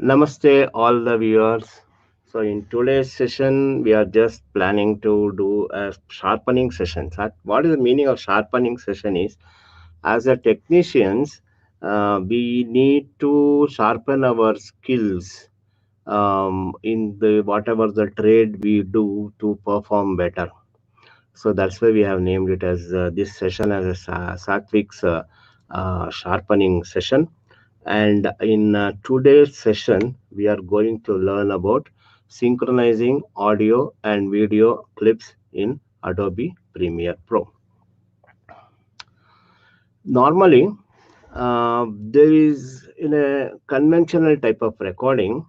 Namaste, all the viewers. So, in today's session, we are just planning to do a sharpening session. What is the meaning of sharpening session? Is as a technicians, we need to sharpen our skills in the whatever the trade we do to perform better. So that's why we have named it as this session as a Satvik's sharpening session. And in today's session, we are going to learn about synchronizing audio and video clips in Adobe Premiere Pro. Normally, there is in a conventional type of recording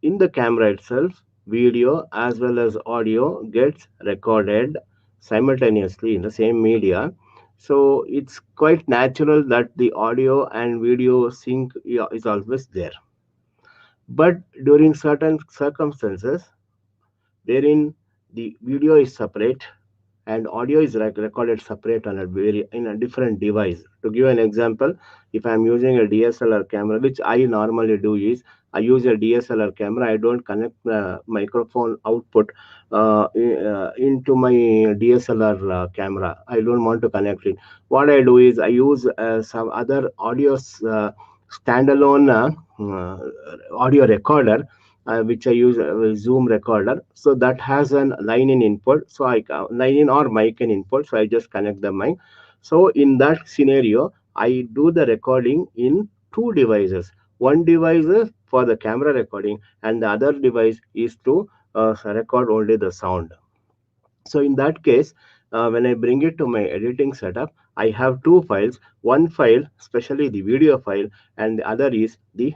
in the camera itself, video as well as audio gets recorded simultaneously in the same media. So it's quite natural that the audio and video sync is always there. But during certain circumstances, wherein the video is separate and audio is recorded separate on a very in a different device. To give an example, if I'm using a DSLR camera, which I normally do is I use a DSLR camera. I don't connect the microphone output into my DSLR camera. I don't want to connect it. What I do is I use some other audio standalone audio recorder, which I use a Zoom recorder. So that has an line in input. So line in or mic in input. So I just connect the mic. So in that scenario, I do the recording in two devices. One device is for the camera recording, and the other device is to record only the sound. So in that case, when I bring it to my editing setup, I have two files. One file, especially the video file, and the other is the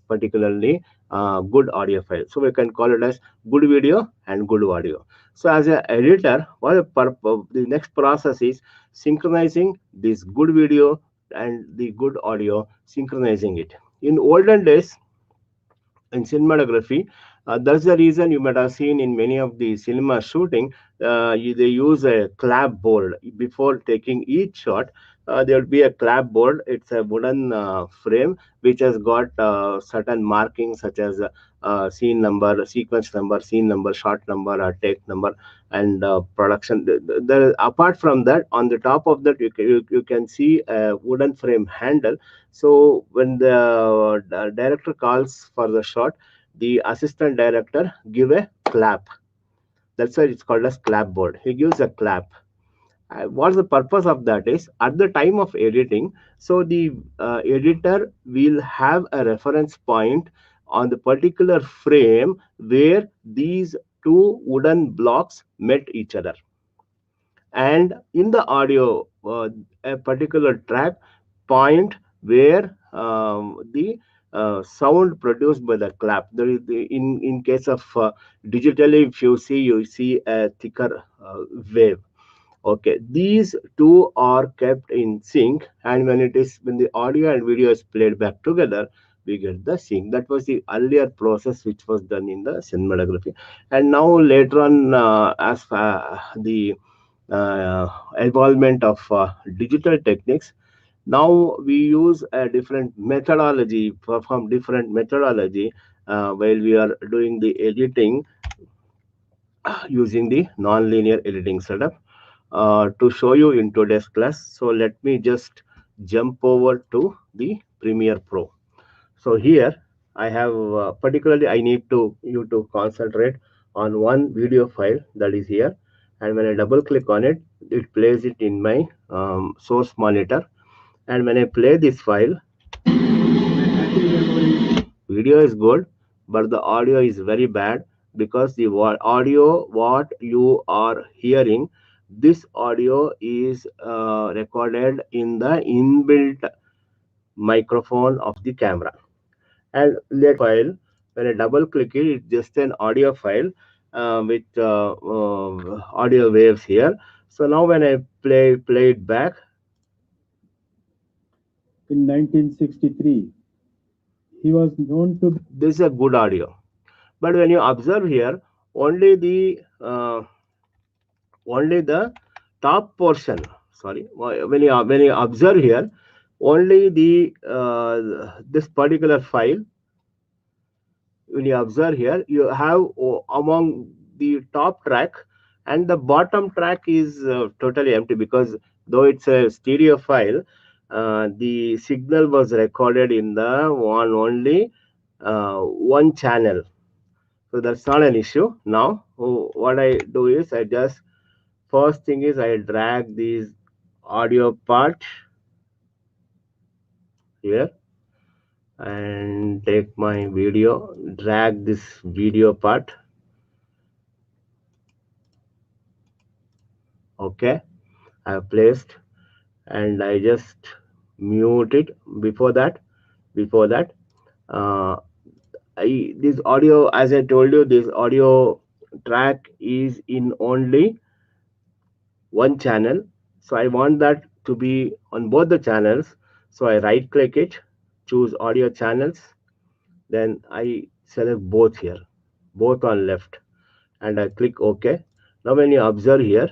particularly good audio file. So we can call it as good video and good audio. So as an editor, the next process is synchronizing this good video and the good audio, synchronizing it. In olden days, in cinematography. That's the reason you might have seen in many of the cinema shooting, they use a clapboard before taking each shot. There will be a clapboard. It's a wooden frame which has got certain markings such as scene number, sequence number, scene number, shot number, take number, and production. Apart from that, on the top of that, you can see a wooden frame handle. So when the director calls for the shot, the assistant director give a clap. That's why it's called as clapboard. He gives a clap. What's the purpose of that is at the time of editing, so the editor will have a reference point on the particular frame where these two wooden blocks met each other, and in the audio a particular track point where the sound produced by the clap. There is in case of digitally, if you see a thicker wave. Okay, these two are kept in sync, and when the audio and video is played back together, we get the sync. That was the earlier process which was done in the cinematography, and now later on, as the involvement of digital techniques, now we use a different methodology, perform different methodology while we are doing the editing using the non-linear editing setup to show you in today's class. So let me just jump over to the Premiere Pro. So here I have particularly I need to you to concentrate on one video file that is here, and when I double click on it, it plays it in my source monitor. And when I play this file, video is good, but the audio is very bad because the audio what you are hearing, this audio is recorded in the inbuilt microphone of the camera. And let file, when I double click it, it's just an audio file with audio waves here. So now when I play it back, in 1963, he was known to. this is a good audio. But when you observe here, only the top portion. Sorry, when you observe here, only the this particular file when you observe here, you have among the top track and the bottom track is totally empty, because though it's a stereo file, the signal was recorded in the one only one channel. So that's not an issue. Now what I do is, I just, first thing is, I drag this audio part here and take my video, drag this video part. Okay, I have placed, and I just mute it. Before that, uh, this audio, as I told you, this audio track is in only one channel. So I want that to be on both the channels. So I right click it, choose audio channels, then I select both here, both on left, and I click OK. Now when you observe here,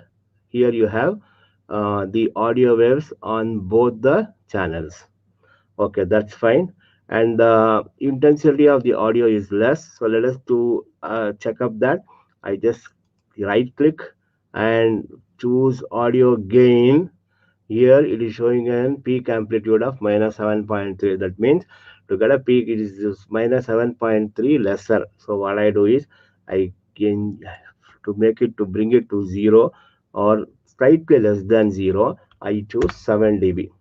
here you have the audio waves on both the channels. Okay, that's fine. And the intensity of the audio is less. So let us to check up that. I just right click and choose audio gain. Here it is showing an peak amplitude of minus 7.3. That means to get a peak, it is just minus 7.3 lesser. So what I do is, I can, to make it, to bring it to zero or slightly less than zero, I choose 7 dB.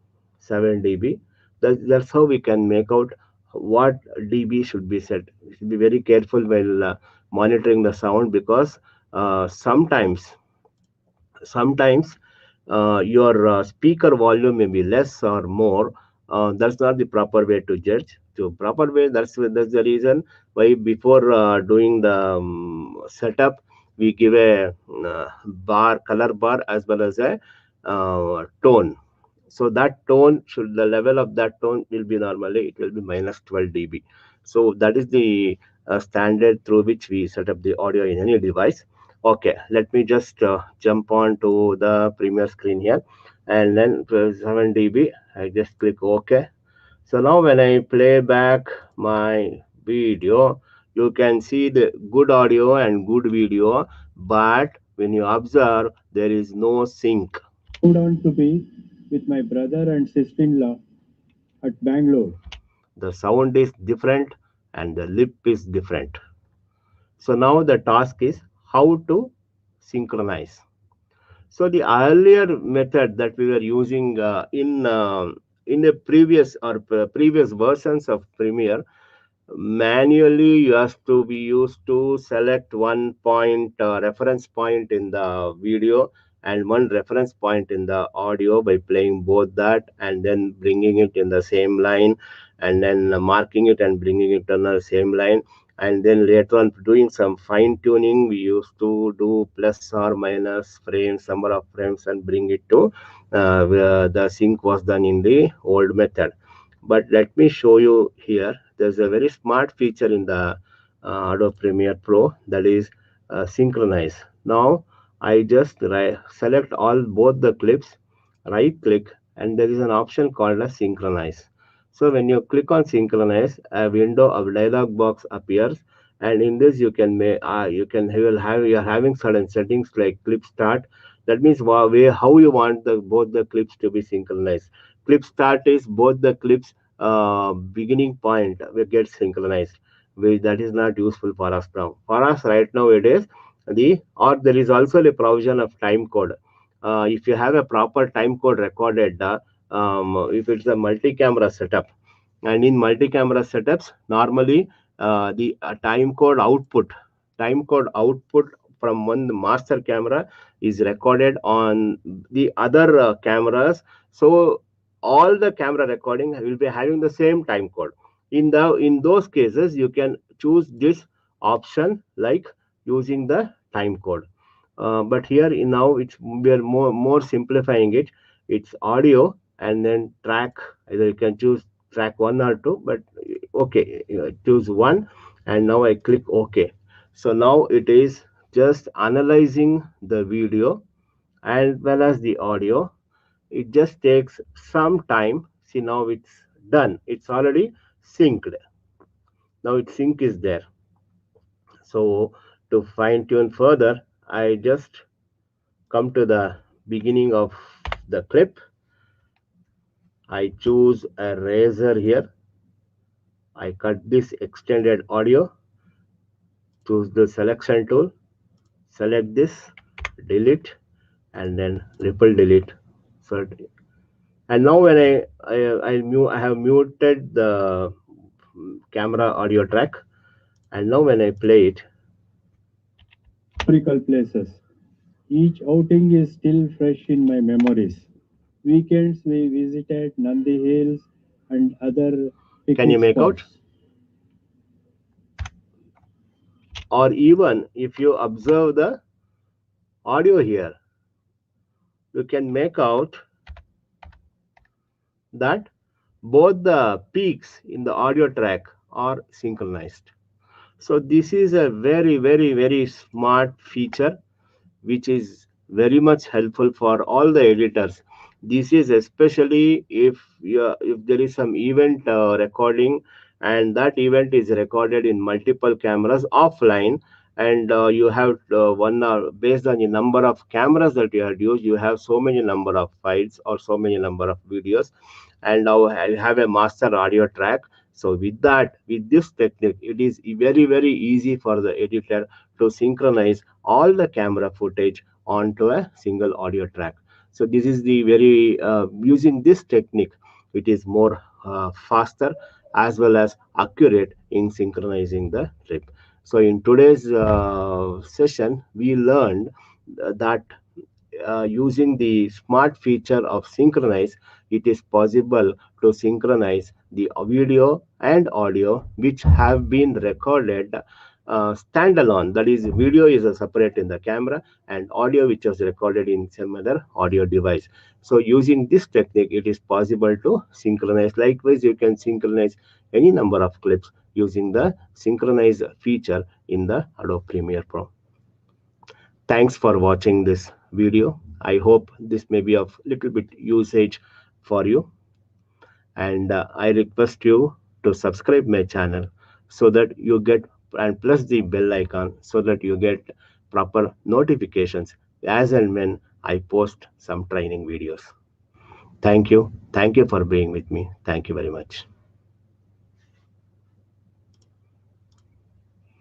7 dB. That's how we can make out what dB should be set. You should be very careful while monitoring the sound, because sometimes your speaker volume may be less or more. That's not the proper way to judge. To proper way, that's the reason why before doing the setup, we give a bar, color bar, as well as a tone. So that tone should, the level of that tone will be, normally it will be minus 12 dB. So that is the standard through which we set up the audio in any device. Okay, let me just jump on to the Premiere screen here, and then 7 dB. I just click OK. So now when I play back my video, you can see the good audio and good video, but when you observe, there is no sync. Moved on to be with my brother and sister-in-law at Bangalore. The sound is different and the lip is different. So now the task is how to synchronize. So the earlier method that we were using in the previous or previous versions of Premiere, manually you have to be used to select one point, reference point in the video, and one reference point in the audio by playing both that, and then bringing it in the same line, and then marking it and bringing it on the same line, and then later on doing some fine tuning. We used to do plus or minus frames, number of frames, and bring it to where the sync was done in the old method. But let me show you here. There's a very smart feature in the Adobe Premiere Pro, that is synchronize. Now I just select all both the clips, right click, and there is an option called as synchronize. So when you click on synchronize, a window of dialog box appears, and in this you will have, you are having certain settings like clip start. That means how you want the both the clips to be synchronized. Clip start is both the clips beginning point will get synchronized, which that is not useful for us now. For us right now it is the, or there is also a provision of time code. If you have a proper time code recorded, if it's a multi-camera setup, and in multi-camera setups, normally the time code output from one master camera is recorded on the other cameras. So all the camera recording will be having the same time code. In those cases, you can choose this option, like using the time code. But here in now it's, we are more simplifying it. It's audio and then track. Either you can choose track one or two, but okay, choose one, and now I click OK. So now it is just analyzing the video as well as the audio. It just takes some time. See, now it's done. It's already synced. Now its sync is there. So to fine tune further, I just come to the beginning of the clip. I choose a razor here. I cut this extended audio, choose the selection tool, select this, delete, and then ripple delete. So, and now when I have muted the camera audio track, and now when I play it, Historical places. Each outing is still fresh in my memories. Weekends we visited Nandi Hills and other can you picnic make out? spots. Or even if you observe the audio here, you can make out that both the peaks in the audio track are synchronized. So this is a very smart feature which is very much helpful for all the editors. This is especially if there is some event recording, and that event is recorded in multiple cameras offline, and you have one based on the number of cameras that you have used, you have so many number of files or so many number of videos, and now I have a master audio track. So with that, with this technique, it is very easy for the editor to synchronize all the camera footage onto a single audio track. So this is the very using this technique, it is more faster as well as accurate in synchronizing the trip. So in today's session, we learned that using the smart feature of synchronize, it is possible to synchronize the video and audio which have been recorded standalone. That is, video is separate in the camera, and audio which was recorded in some other audio device. So using this technique, it is possible to synchronize. Likewise, you can synchronize any number of clips using the synchronize feature in the Adobe Premiere Pro. Thanks for watching this video. I hope this may be of little bit usage for you, and I request you to subscribe my channel so that you get, and plus the bell icon so that you get proper notifications as and when I post some training videos. Thank you for being with me. Thank you very much.